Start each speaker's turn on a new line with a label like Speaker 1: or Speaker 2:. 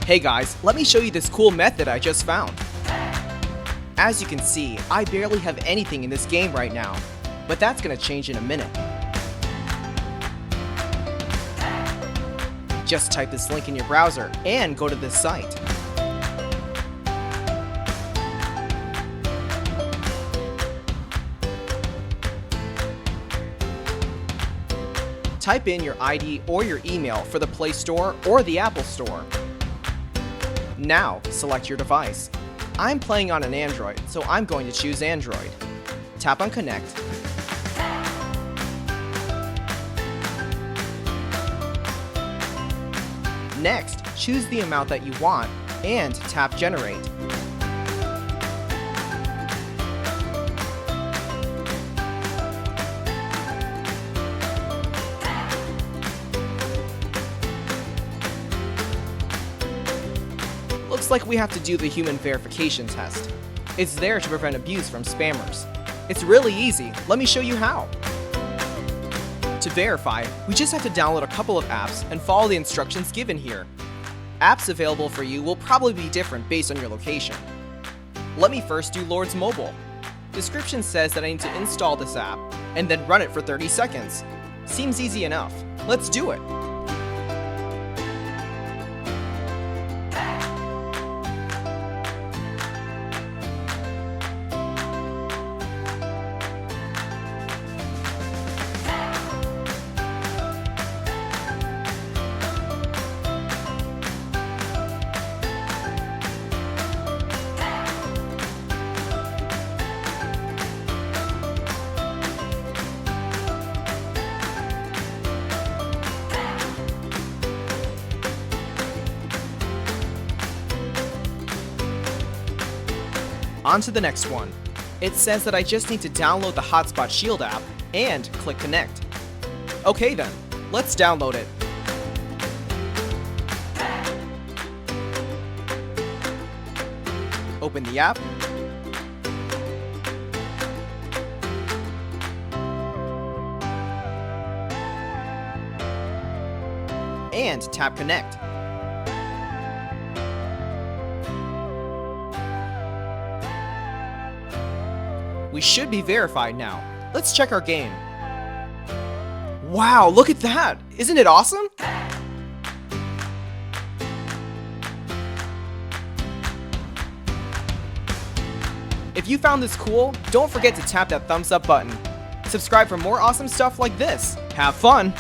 Speaker 1: Hey guys, let me show you this cool method I just found. As you can see, I barely have anything in this game right now, but that's gonna change in a minute. Just type this link in your browser and go to this site. Type in your ID or your email for the Play Store or the Apple Store. Now, select your device. I'm playing on an Android, so I'm going to choose Android. Tap on Connect. Next, choose the amount that you want and tap Generate. Looks like we have to do the human verification test. It's there to prevent abuse from spammers. It's really easy. Let me show you how. To verify, we just have to download a couple of apps and follow the instructions given here. Apps available for you will probably be different based on your location. Let me first do Lord's Mobile. Description says that I need to install this app and then run it for 30 seconds. Seems easy enough. Let's do it. On to the next one. It says that I just need to download the Hotspot Shield app and click Connect. Okay then, let's download it. Open the app. And tap Connect. We should be verified now. Let's check our game. Wow, look at that! Isn't it awesome? If you found this cool, don't forget to tap that thumbs up button. Subscribe for more awesome stuff like this. Have fun!